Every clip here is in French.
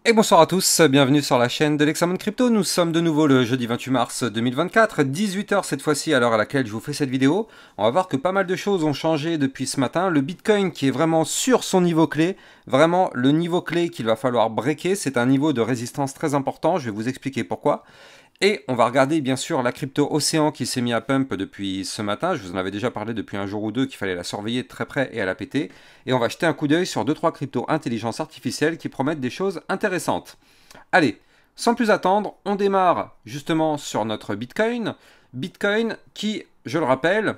Et bonsoir à tous, bienvenue sur la chaîne de l'Hexamone Crypto. Nous sommes de nouveau le jeudi 28 mars 2024, 18 h cette fois-ci à l'heure à laquelle je vous fais cette vidéo. On va voir que pas mal de choses ont changé depuis ce matin. Le Bitcoin qui est vraiment sur son niveau clé, vraiment le niveau clé qu'il va falloir breaker, c'est un niveau de résistance très important, je vais vous expliquer pourquoi. Et on va regarder bien sûr la crypto Océan qui s'est mis à pump depuis ce matin. Je vous en avais déjà parlé depuis un jour ou deux qu'il fallait la surveiller de très près et à la péter. Et on va jeter un coup d'œil sur 2-3 cryptos intelligence artificielle qui promettent des choses intéressantes. Allez, sans plus attendre, on démarre justement sur notre Bitcoin. Bitcoin qui, je le rappelle,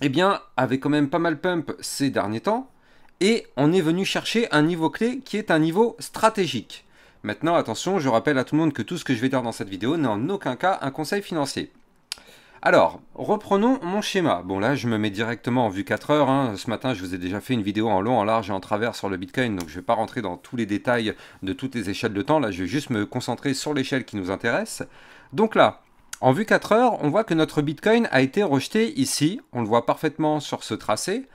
eh bien, avait quand même pas mal pump ces derniers temps. Et on est venu chercher un niveau clé qui est un niveau stratégique. Maintenant, attention, je rappelle à tout le monde que tout ce que je vais dire dans cette vidéo n'est en aucun cas un conseil financier. Alors, reprenons mon schéma. Bon là, je me mets directement en vue 4 heures. Hein. Ce matin, je vous ai déjà fait une vidéo en long, en large et en travers sur le Bitcoin, donc je ne vais pas rentrer dans tous les détails de toutes les échelles de temps. Là, je vais juste me concentrer sur l'échelle qui nous intéresse. Donc là, en vue 4 heures, on voit que notre Bitcoin a été rejeté ici. On le voit parfaitement sur ce tracé.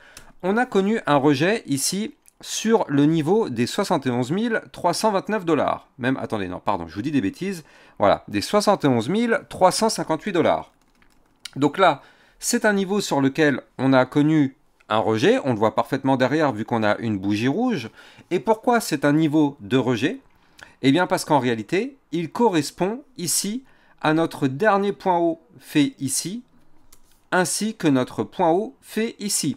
On a connu un rejet ici sur le niveau des 71 329 $. Même, attendez, non, pardon, je vous dis des bêtises. Voilà, des 71 358 $. Donc là, c'est un niveau sur lequel on a connu un rejet. On le voit parfaitement derrière vu qu'on a une bougie rouge. Et pourquoi c'est un niveau de rejet? Eh bien parce qu'en réalité, il correspond ici à notre dernier point haut fait ici, ainsi que notre point haut fait ici.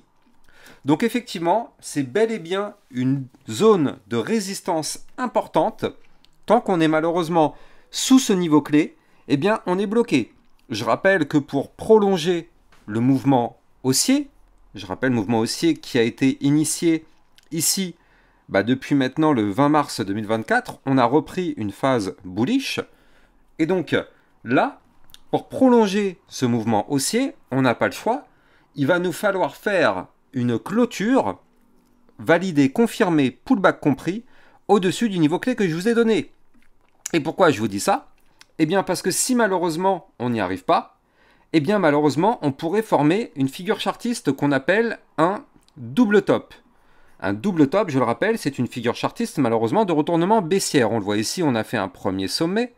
Donc effectivement, c'est bel et bien une zone de résistance importante. Tant qu'on est malheureusement sous ce niveau clé, eh bien on est bloqué. Je rappelle que pour prolonger le mouvement haussier, je rappelle le mouvement haussier qui a été initié ici depuis maintenant le 20 mars 2024, on a repris une phase bullish. Et donc là, pour prolonger ce mouvement haussier, on n'a pas le choix. Il va nous falloir faire une clôture validée, confirmée, pullback compris, au-dessus du niveau clé que je vous ai donné. Et pourquoi je vous dis ça? Eh bien parce que si malheureusement on n'y arrive pas, eh bien malheureusement on pourrait former une figure chartiste qu'on appelle un double top. Un double top, je le rappelle, c'est une figure chartiste malheureusement de retournement baissière. On le voit ici, on a fait un premier sommet.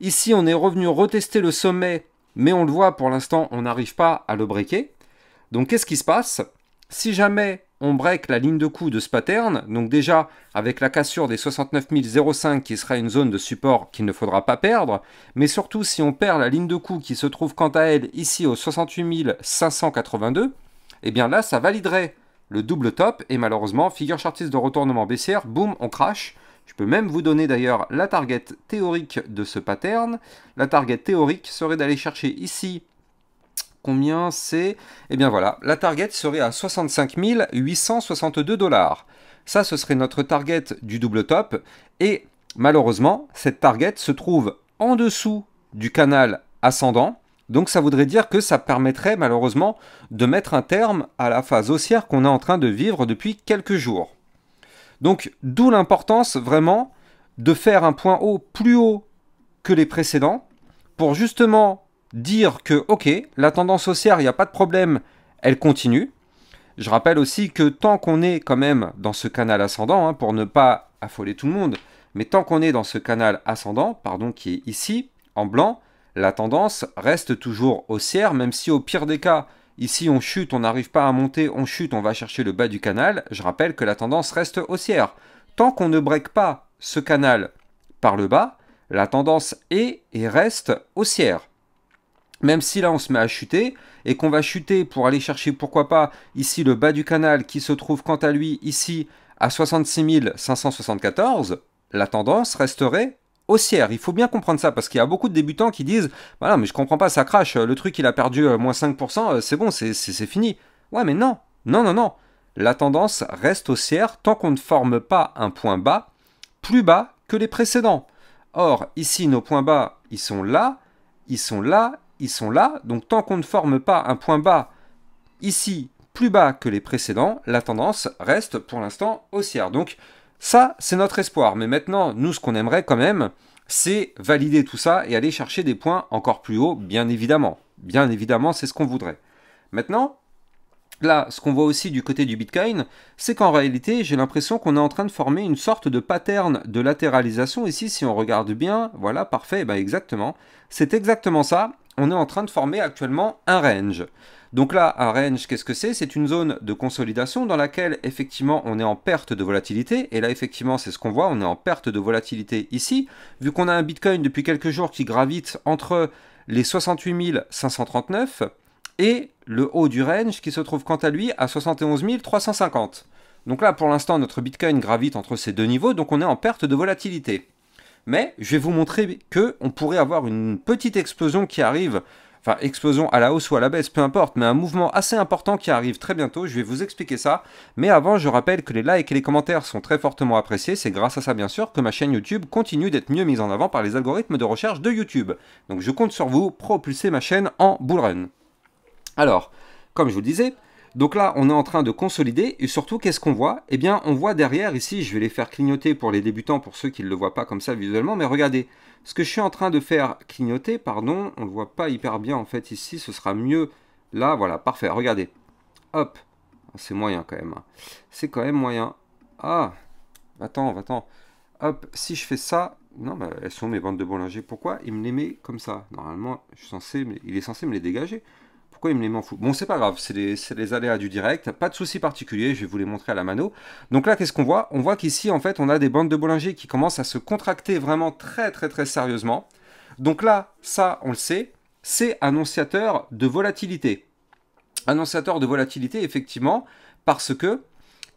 Ici on est revenu retester le sommet, mais on le voit pour l'instant on n'arrive pas à le breaker. Donc qu'est-ce qui se passe? Si jamais on break la ligne de coup de ce pattern, donc déjà avec la cassure des 69 005 qui sera une zone de support qu'il ne faudra pas perdre, mais surtout si on perd la ligne de coup qui se trouve quant à elle ici au 68 582, eh bien là ça validerait le double top et malheureusement figure chartiste de retournement baissière, boum, on crash. Je peux même vous donner d'ailleurs la target théorique de ce pattern. La target théorique serait d'aller chercher ici. Combien c'est? Eh bien voilà, la target serait à 65 862 $. Ça, ce serait notre target du double top. Et malheureusement, cette target se trouve en dessous du canal ascendant. Donc ça voudrait dire que ça permettrait malheureusement de mettre un terme à la phase haussière qu'on est en train de vivre depuis quelques jours. Donc d'où l'importance vraiment de faire un point haut plus haut que les précédents pour justement dire que, ok, la tendance haussière, il n'y a pas de problème, elle continue. Je rappelle aussi que tant qu'on est quand même dans ce canal ascendant, pour ne pas affoler tout le monde, mais tant qu'on est dans ce canal ascendant, pardon, qui est ici, en blanc, la tendance reste toujours haussière, même si au pire des cas, ici on chute, on n'arrive pas à monter, on chute, on va chercher le bas du canal, je rappelle que la tendance reste haussière. Tant qu'on ne break pas ce canal par le bas, la tendance est et reste haussière. Même si là on se met à chuter et qu'on va chuter pour aller chercher pourquoi pas ici le bas du canal qui se trouve quant à lui ici à 66 574, la tendance resterait haussière. Il faut bien comprendre ça parce qu'il y a beaucoup de débutants qui disent voilà mais je comprends pas, ça crache, le truc il a perdu moins 5%, c'est bon, c'est fini. Ouais mais non, non, non, non. La tendance reste haussière tant qu'on ne forme pas un point bas plus bas que les précédents. Or ici nos points bas ils sont là, ils sont là, ils sont là, donc tant qu'on ne forme pas un point bas ici plus bas que les précédents, la tendance reste pour l'instant haussière. Donc ça, c'est notre espoir. Mais maintenant, nous, ce qu'on aimerait quand même, c'est valider tout ça et aller chercher des points encore plus hauts, bien évidemment. Bien évidemment, c'est ce qu'on voudrait. Maintenant, Là, ce qu'on voit aussi du côté du Bitcoin, c'est qu'en réalité, j'ai l'impression qu'on est en train de former une sorte de pattern de latéralisation. Ici, si on regarde bien, voilà, parfait, ben exactement. C'est exactement ça. On est en train de former actuellement un range. Donc là, un range, qu'est-ce que c'est? C'est une zone de consolidation dans laquelle, effectivement, on est en perte de volatilité. Et là, effectivement, c'est ce qu'on voit, on est en perte de volatilité ici. Vu qu'on a un Bitcoin depuis quelques jours qui gravite entre les 68 539 et le haut du range qui se trouve quant à lui à 71 350. Donc là, pour l'instant, notre Bitcoin gravite entre ces deux niveaux, donc on est en perte de volatilité. Mais je vais vous montrer qu'on pourrait avoir une petite explosion qui arrive, enfin explosion à la hausse ou à la baisse, peu importe, mais un mouvement assez important qui arrive très bientôt, je vais vous expliquer ça. Mais avant, je rappelle que les likes et les commentaires sont très fortement appréciés, c'est grâce à ça bien sûr que ma chaîne YouTube continue d'être mieux mise en avant par les algorithmes de recherche de YouTube. Donc je compte sur vous, propulser ma chaîne en bull run. Alors, comme je vous le disais, donc là, on est en train de consolider, et surtout, qu'est-ce qu'on voit? Eh bien, on voit derrière, ici, je vais les faire clignoter pour les débutants, pour ceux qui ne le voient pas comme ça visuellement, mais regardez, ce que je suis en train de faire clignoter, pardon, on ne le voit pas hyper bien, en fait, ici, ce sera mieux, là, voilà, parfait, regardez, hop, c'est moyen quand même, c'est quand même moyen, ah, attends, hop, si je fais ça, non, bah, elles sont mes bandes de Bollinger, pourquoi il me les met comme ça? Normalement, il est censé me les dégager. Pourquoi il me les met en fou? Bon, c'est pas grave, c'est les aléas du direct, pas de souci particulier, je vais vous les montrer à la mano. Donc là, qu'est-ce qu'on voit? On voit qu'ici, en fait, on a des bandes de Bollinger qui commencent à se contracter vraiment très sérieusement. Donc là, ça, on le sait, c'est annonciateur de volatilité. Annonciateur de volatilité, effectivement, parce que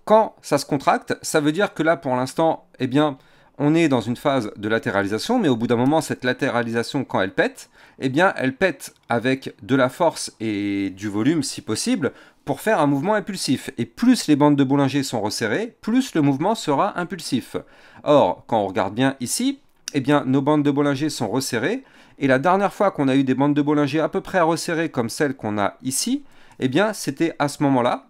quand ça se contracte, ça veut dire que là, pour l'instant, eh bien, on est dans une phase de latéralisation, mais au bout d'un moment, cette latéralisation, quand elle pète, eh bien, elle pète avec de la force et du volume, si possible, pour faire un mouvement impulsif. Et plus les bandes de Bollinger sont resserrées, plus le mouvement sera impulsif. Or, quand on regarde bien ici, eh bien, nos bandes de Bollinger sont resserrées, et la dernière fois qu'on a eu des bandes de Bollinger à peu près resserrées comme celles qu'on a ici, eh bien, c'était à ce moment-là,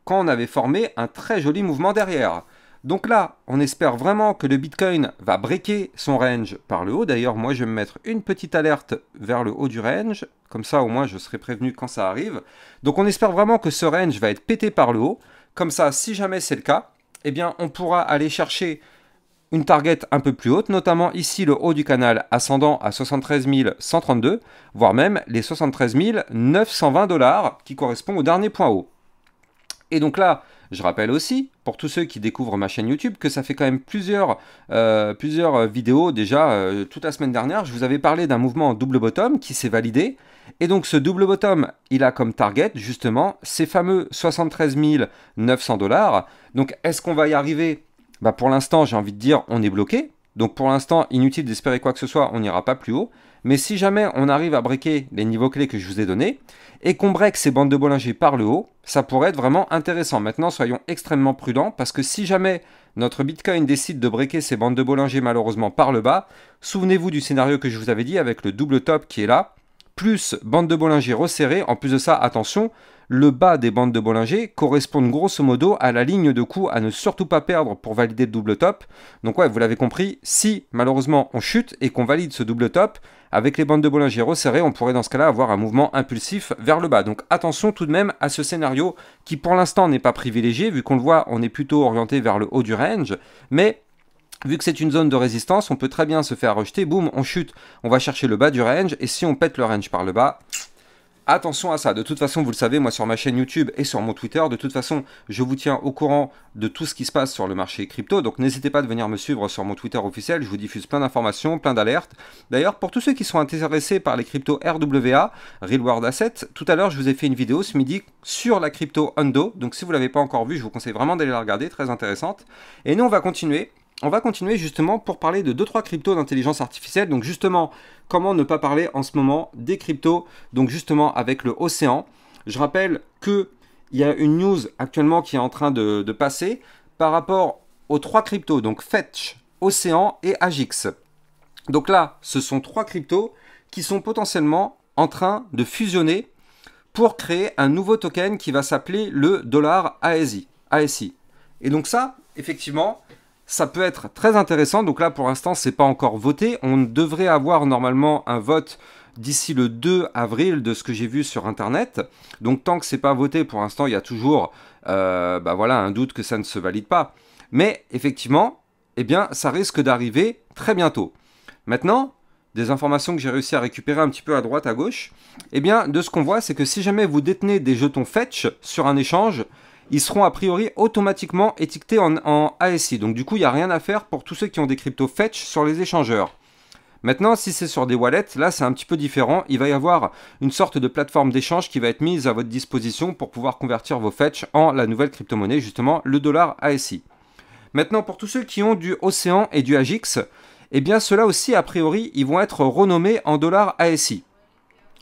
quand on avait formé un très joli mouvement derrière. Donc là, on espère vraiment que le Bitcoin va breaker son range par le haut. D'ailleurs, moi, je vais me mettre une petite alerte vers le haut du range. Comme ça, au moins, je serai prévenu quand ça arrive. Donc, on espère vraiment que ce range va être pété par le haut. Comme ça, si jamais c'est le cas, eh bien, on pourra aller chercher une target un peu plus haute, notamment ici le haut du canal ascendant à 73 132, voire même les 73 920 $, qui correspond au dernier point haut. Et donc là, je rappelle aussi, pour tous ceux qui découvrent ma chaîne YouTube, que ça fait quand même plusieurs vidéos déjà, toute la semaine dernière, je vous avais parlé d'un mouvement en double bottom qui s'est validé. Et donc ce double bottom, il a comme target justement ces fameux 73 900 $. Donc est-ce qu'on va y arriver? Bah pour l'instant, j'ai envie de dire, on est bloqué. Donc pour l'instant, inutile d'espérer quoi que ce soit, on n'ira pas plus haut. Mais si jamais on arrive à breaker les niveaux clés que je vous ai donnés, et qu'on break ces bandes de Bollinger par le haut, ça pourrait être vraiment intéressant. Maintenant, soyons extrêmement prudents, parce que si jamais notre Bitcoin décide de breaker ces bandes de Bollinger malheureusement par le bas, souvenez-vous du scénario que je vous avais dit avec le double top qui est là, plus bande de Bollinger resserrée. En plus de ça, attention, le bas des bandes de Bollinger correspondent grosso modo à la ligne de coup à ne surtout pas perdre pour valider le double top. Donc ouais, vous l'avez compris, si malheureusement on chute et qu'on valide ce double top, avec les bandes de Bollinger resserrées, on pourrait dans ce cas-là avoir un mouvement impulsif vers le bas. Donc attention tout de même à ce scénario qui pour l'instant n'est pas privilégié, vu qu'on le voit, on est plutôt orienté vers le haut du range, mais vu que c'est une zone de résistance, on peut très bien se faire rejeter, boum, on chute, on va chercher le bas du range, et si on pète le range par le bas, attention à ça. De toute façon, vous le savez, moi sur ma chaîne YouTube et sur mon Twitter, de toute façon, je vous tiens au courant de tout ce qui se passe sur le marché crypto. Donc n'hésitez pas de venir me suivre sur mon Twitter officiel. Je vous diffuse plein d'informations, plein d'alertes. D'ailleurs, pour tous ceux qui sont intéressés par les cryptos RWA, Real World Asset, tout à l'heure, je vous ai fait une vidéo ce midi sur la crypto Hundo. Donc si vous ne l'avez pas encore vue, je vous conseille vraiment d'aller la regarder, très intéressante. Et nous, on va continuer. On va continuer justement pour parler de 2-3 cryptos d'intelligence artificielle. Donc justement, comment ne pas parler en ce moment des cryptos, donc justement avec le Océan. Je rappelle qu'il y a une news actuellement qui est en train de passer par rapport aux 3 cryptos, donc Fetch, Océan et Agix. Donc là, ce sont 3 cryptos qui sont potentiellement en train de fusionner pour créer un nouveau token qui va s'appeler le dollar ASI. Et donc ça, effectivement, ça peut être très intéressant. Donc là, pour l'instant, c'est pas encore voté. On devrait avoir normalement un vote d'ici le 2 avril de ce que j'ai vu sur internet. Donc tant que c'est pas voté pour l'instant, il y a toujours voilà, un doute que ça ne se valide pas. Mais effectivement, eh bien, ça risque d'arriver très bientôt. Maintenant, des informations que j'ai réussi à récupérer un petit peu à droite, à gauche, eh bien, de ce qu'on voit, c'est que si jamais vous détenez des jetons Fetch sur un échange, ils seront a priori automatiquement étiquetés en ASI. Donc du coup, il n'y a rien à faire pour tous ceux qui ont des cryptos Fetch sur les échangeurs. Maintenant, si c'est sur des wallets, là c'est un petit peu différent. Il va y avoir une sorte de plateforme d'échange qui va être mise à votre disposition pour pouvoir convertir vos Fetch en la nouvelle crypto-monnaie, justement le dollar ASI. Maintenant, pour tous ceux qui ont du Océan et du AGIX, eh bien ceux-là aussi, a priori, ils vont être renommés en dollars ASI.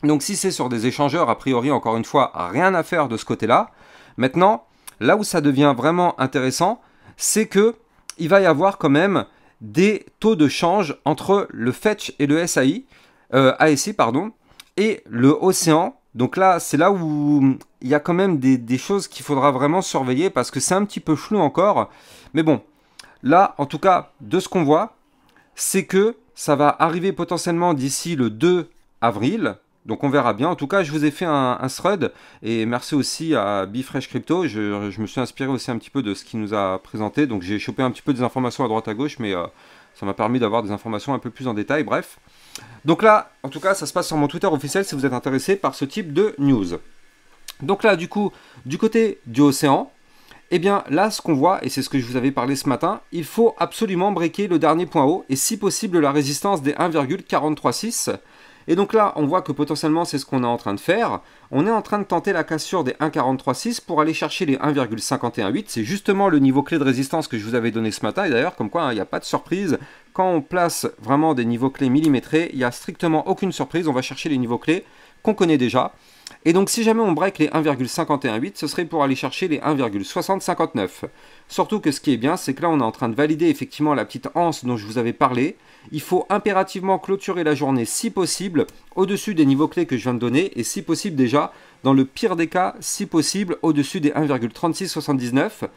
Donc si c'est sur des échangeurs, a priori, encore une fois, rien à faire de ce côté-là. Maintenant, là où ça devient vraiment intéressant, c'est que il va y avoir quand même des taux de change entre le Fetch et le ASI, pardon, et le Océan. Donc là, c'est là où il y a quand même des choses qu'il faudra vraiment surveiller parce que c'est un petit peu flou encore. Mais bon, là, en tout cas, de ce qu'on voit, c'est que ça va arriver potentiellement d'ici le 2 avril. Donc on verra bien. En tout cas, je vous ai fait un thread. Et merci aussi à Bifresh Crypto. Je me suis inspiré aussi un petit peu de ce qu'il nous a présenté. Donc j'ai chopé un petit peu des informations à droite à gauche. Mais ça m'a permis d'avoir des informations un peu plus en détail. Bref. Donc là, en tout cas, ça se passe sur mon Twitter officiel si vous êtes intéressé par ce type de news. Donc là, du coup, du côté du Océan, eh bien là, ce qu'on voit, et c'est ce que je vous avais parlé ce matin, il faut absolument breaker le dernier point haut, et si possible la résistance des 1,436. Et donc là, on voit que potentiellement, c'est ce qu'on est en train de faire. On est en train de tenter la cassure des 1,436 pour aller chercher les 1,518. C'est justement le niveau clé de résistance que je vous avais donné ce matin. Et d'ailleurs, comme quoi, il n'y a pas de surprise. Quand on place vraiment des niveaux clés millimétrés, il n'y a strictement aucune surprise. On va chercher les niveaux clés qu'on connaît déjà. Et donc si jamais on break les 1,518, ce serait pour aller chercher les 1,6059. Surtout que ce qui est bien, c'est que là on est en train de valider effectivement la petite anse dont je vous avais parlé. Il faut impérativement clôturer la journée si possible au-dessus des niveaux clés que je viens de donner et si possible déjà, dans le pire des cas, si possible au-dessus des 1,3679.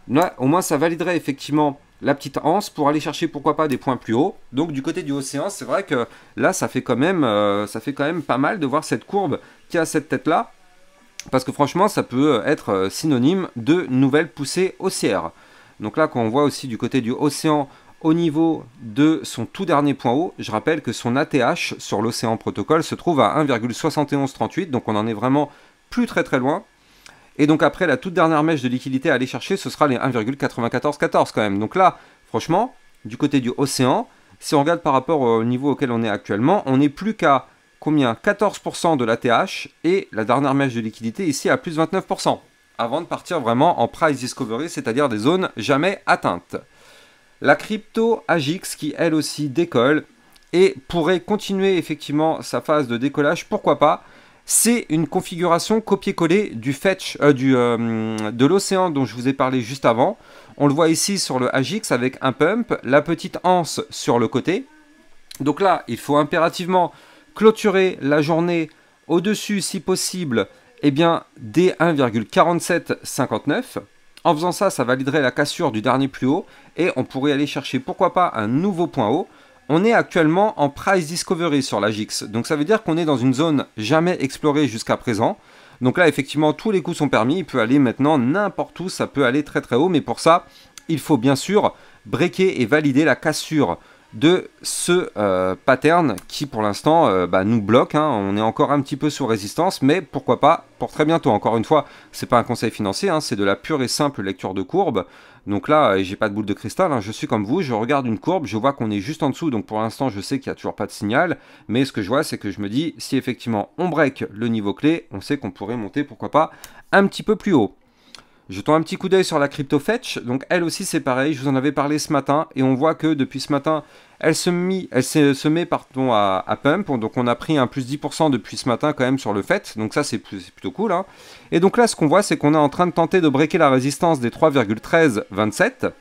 Là au moins ça validerait effectivement la petite anse pour aller chercher pourquoi pas des points plus hauts. Donc du côté du Océan, c'est vrai que là ça fait quand même pas mal de voir cette courbe qui a cette tête là, parce que franchement ça peut être synonyme de nouvelles poussées haussières. Donc là quand on voit aussi du côté du Océan au niveau de son tout dernier point haut, je rappelle que son ATH sur l'Océan Protocol se trouve à 1,7138, donc on en est vraiment plus très loin. Et donc après, la toute dernière mèche de liquidité à aller chercher, ce sera les 1,9414 quand même. Donc là, franchement, du côté du Océan, si on regarde par rapport au niveau auquel on est actuellement, on n'est plus qu'à combien 14% de l'ATH et la dernière mèche de liquidité ici à plus 29%. Avant de partir vraiment en price discovery, c'est-à-dire des zones jamais atteintes. La crypto AGIX qui elle aussi décolle et pourrait continuer effectivement sa phase de décollage, pourquoi pas. C'est une configuration copier-coller du Fetch, de l'Océan dont je vous ai parlé juste avant. On le voit ici sur le AGIX avec un pump, la petite anse sur le côté. Donc là, il faut impérativement clôturer la journée au-dessus, si possible, eh bien, des 1,4759. En faisant ça, ça validerait la cassure du dernier plus haut et on pourrait aller chercher, pourquoi pas, un nouveau point haut. On est actuellement en price discovery sur l'AGIX, donc ça veut dire qu'on est dans une zone jamais explorée jusqu'à présent. Donc là, effectivement, tous les coups sont permis, il peut aller maintenant n'importe où, ça peut aller très haut, mais pour ça, il faut bien sûr breaker et valider la cassure de ce pattern qui pour l'instant nous bloque, hein. On est encore un petit peu sous résistance, mais pourquoi pas pour très bientôt. Encore une fois, c'est pas un conseil financier, hein, c'est de la pure et simple lecture de courbe. Donc là, j'ai pas de boule de cristal, hein, je suis comme vous, je regarde une courbe, je vois qu'on est juste en dessous, donc pour l'instant je sais qu'il n'y a toujours pas de signal, mais ce que je vois c'est que je me dis, si effectivement on break le niveau clé, on sait qu'on pourrait monter, pourquoi pas, un petit peu plus haut. Jetons un petit coup d'œil sur la crypto Fetch, donc elle aussi c'est pareil, je vous en avais parlé ce matin, et on voit que depuis ce matin, elle se met à pump, donc on a pris un plus 10% depuis ce matin quand même sur le Fetch, donc ça c'est plutôt cool, hein. Et donc là ce qu'on voit c'est qu'on est en train de tenter de breaker la résistance des 3,1327,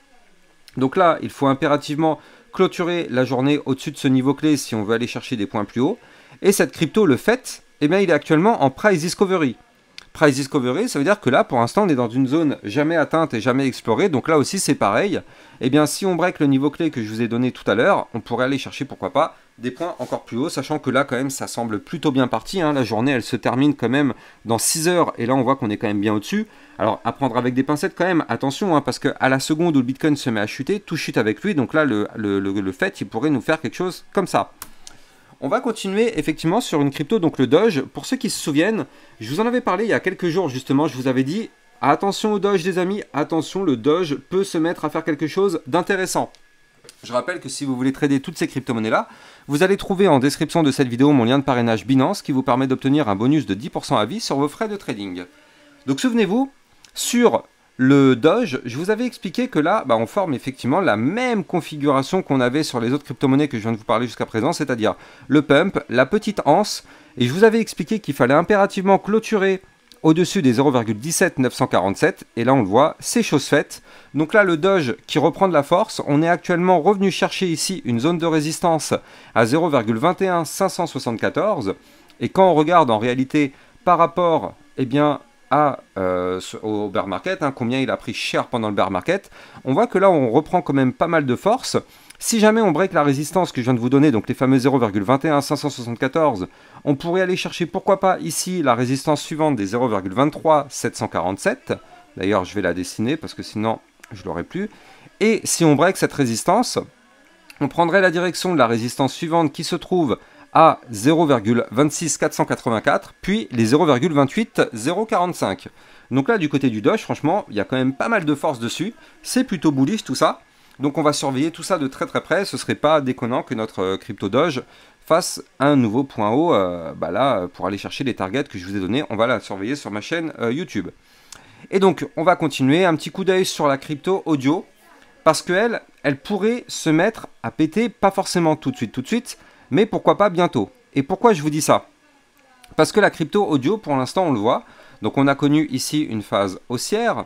donc là il faut impérativement clôturer la journée au-dessus de ce niveau clé si on veut aller chercher des points plus hauts, et cette crypto, le Fetch, eh bien il est actuellement en price discovery. Price Discovery, ça veut dire que là, pour l'instant, on est dans une zone jamais atteinte et jamais explorée. Donc là aussi, c'est pareil. Eh bien, si on break le niveau clé que je vous ai donné tout à l'heure, on pourrait aller chercher, pourquoi pas, des points encore plus hauts, sachant que là, quand même, ça semble plutôt bien parti. Hein. La journée, elle se termine quand même dans 6 heures. Et là, on voit qu'on est quand même bien au-dessus. Alors, à prendre avec des pincettes quand même. Attention, hein, parce qu'à la seconde où le Bitcoin se met à chuter, tout chute avec lui. Donc là, le fait, il pourrait nous faire quelque chose comme ça. On va continuer effectivement sur une crypto, donc le Doge. Pour ceux qui se souviennent, je vous en avais parlé il y a quelques jours justement, je vous avais dit attention au Doge les amis, attention, le Doge peut se mettre à faire quelque chose d'intéressant. Je rappelle que si vous voulez trader toutes ces crypto-monnaies là, vous allez trouver en description de cette vidéo mon lien de parrainage Binance qui vous permet d'obtenir un bonus de 10% à vie sur vos frais de trading. Donc souvenez-vous, sur le Doge, je vous avais expliqué que là, on forme effectivement la même configuration qu'on avait sur les autres crypto-monnaies que je viens de vous parler jusqu'à présent, c'est-à-dire le pump, la petite anse, et je vous avais expliqué qu'il fallait impérativement clôturer au-dessus des 0,17947, et là on le voit, c'est chose faite. Donc là le Doge qui reprend de la force, on est actuellement revenu chercher ici une zone de résistance à 0,21574, et quand on regarde en réalité par rapport, au bear market, combien il a pris cher pendant le bear market, on voit que là on reprend quand même pas mal de force. Si jamais on break la résistance que je viens de vous donner, donc les fameux 0,21574, on pourrait aller chercher pourquoi pas ici la résistance suivante des 0,23747. D'ailleurs je vais la dessiner parce que sinon je l'aurai plus. Et si on break cette résistance, on prendrait la direction de la résistance suivante qui se trouve à 0,26484, puis les 0,28045. Donc là, du côté du Doge, franchement, il y a quand même pas mal de force dessus. C'est plutôt bullish tout ça. Donc on va surveiller tout ça de très très près. Ce serait pas déconnant que notre crypto Doge fasse un nouveau point haut là, pour aller chercher les targets que je vous ai donnés. On va la surveiller sur ma chaîne YouTube. Et donc, on va continuer. Un petit coup d'œil sur la crypto audio. Parce qu'elle, elle pourrait se mettre à péter, pas forcément tout de suite, mais pourquoi pas bientôt. Et pourquoi je vous dis ça? Parce que la crypto audio, pour l'instant, on le voit. Donc on a connu ici une phase haussière.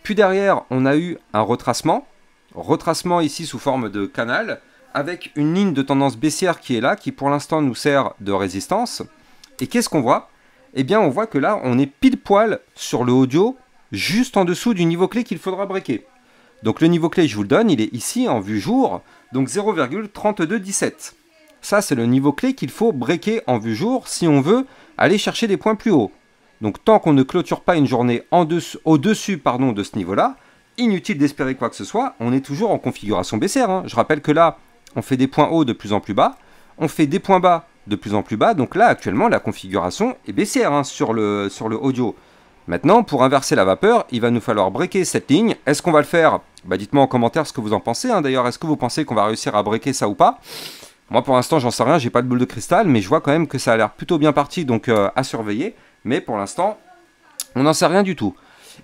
Puis derrière, on a eu un retracement. Retracement ici sous forme de canal, avec une ligne de tendance baissière qui est là, qui pour l'instant nous sert de résistance. Et qu'est-ce qu'on voit? Eh bien, on voit que là, on est pile poil sur le audio, juste en dessous du niveau clé qu'il faudra breaker. Donc le niveau clé, je vous le donne, il est ici en vue jour, donc 0,3217. Ça, c'est le niveau clé qu'il faut breaker en vue jour si on veut aller chercher des points plus hauts. Donc tant qu'on ne clôture pas une journée au-dessus de ce niveau-là, inutile d'espérer quoi que ce soit, on est toujours en configuration baissière. Je rappelle que là, on fait des points hauts de plus en plus bas, on fait des points bas de plus en plus bas, donc là, actuellement, la configuration est baissière sur le audio. Maintenant, pour inverser la vapeur, il va nous falloir breaker cette ligne. Est-ce qu'on va le faire? Dites-moi en commentaire ce que vous en pensez. D'ailleurs, est-ce que vous pensez qu'on va réussir à breaker ça ou pas? Moi, pour l'instant, j'en sais rien, j'ai pas de boule de cristal, mais je vois quand même que ça a l'air plutôt bien parti, donc à surveiller. Mais pour l'instant, on n'en sait rien du tout.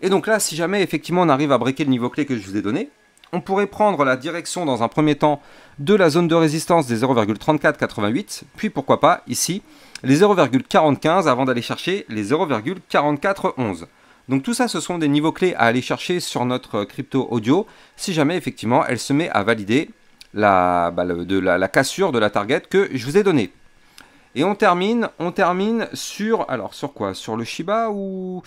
Et donc là, si jamais effectivement on arrive à breaker le niveau clé que je vous ai donné, on pourrait prendre la direction dans un premier temps de la zone de résistance des 0,3488, puis pourquoi pas ici les 0,4015 avant d'aller chercher les 0,4411. Donc tout ça, ce sont des niveaux clés à aller chercher sur notre crypto audio, si jamais effectivement elle se met à valider la cassure de la target que je vous ai donnée. Et on termine sur, alors sur quoi? Sur le Shiba ou...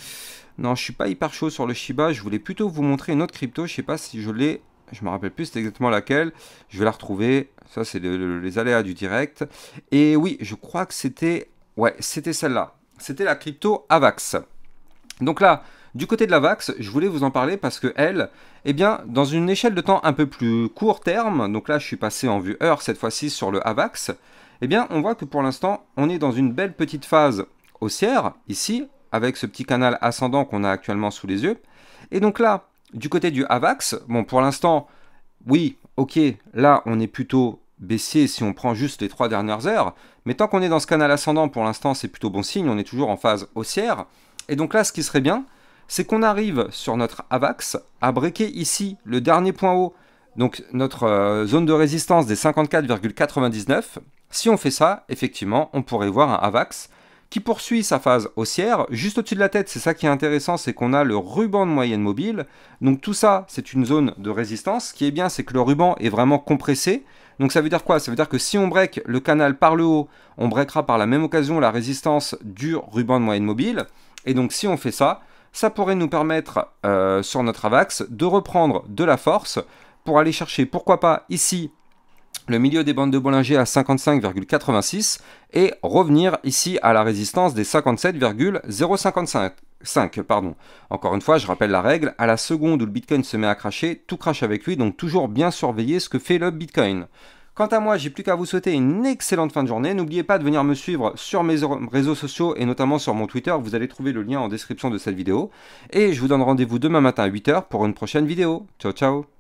Non, je suis pas hyper chaud sur le Shiba, je voulais plutôt vous montrer une autre crypto, je sais pas si je l'ai, je me rappelle plus c'est exactement laquelle, je vais la retrouver, ça c'est les aléas du direct. Et oui, je crois que c'était, ouais, c'était celle-là, c'était la crypto AVAX. Donc là, du côté de l'AVAX, je voulais vous en parler parce que elle, eh bien, dans une échelle de temps un peu plus court terme, donc là je suis passé en vue heure cette fois-ci sur le AVAX, eh bien on voit que pour l'instant, on est dans une belle petite phase haussière, ici, avec ce petit canal ascendant qu'on a actuellement sous les yeux. Et donc là, du côté du AVAX, bon pour l'instant, oui, ok, là on est plutôt baissier si on prend juste les 3 dernières heures, mais tant qu'on est dans ce canal ascendant, pour l'instant c'est plutôt bon signe, on est toujours en phase haussière. Et donc là, ce qui serait bien, c'est qu'on arrive sur notre AVAX à breaker ici le dernier point haut, donc notre zone de résistance des 54,99. Si on fait ça, effectivement, on pourrait voir un AVAX qui poursuit sa phase haussière. Juste au-dessus de la tête, c'est ça qui est intéressant, c'est qu'on a le ruban de moyenne mobile. Donc tout ça, c'est une zone de résistance. Ce qui est bien, c'est que le ruban est vraiment compressé. Donc ça veut dire quoi? Ça veut dire que si on break le canal par le haut, on breakera par la même occasion la résistance du ruban de moyenne mobile. Et donc si on fait ça, ça pourrait nous permettre sur notre AVAX de reprendre de la force pour aller chercher, pourquoi pas ici, le milieu des bandes de Bollinger à 55,86 et revenir ici à la résistance des 57,055. Pardon. Encore une fois, je rappelle la règle, à la seconde où le Bitcoin se met à cracher, tout crache avec lui, donc toujours bien surveiller ce que fait le Bitcoin. Quant à moi, j'ai plus qu'à vous souhaiter une excellente fin de journée. N'oubliez pas de venir me suivre sur mes réseaux sociaux et notamment sur mon Twitter. Vous allez trouver le lien en description de cette vidéo. Et je vous donne rendez-vous demain matin à 8 h pour une prochaine vidéo. Ciao, ciao!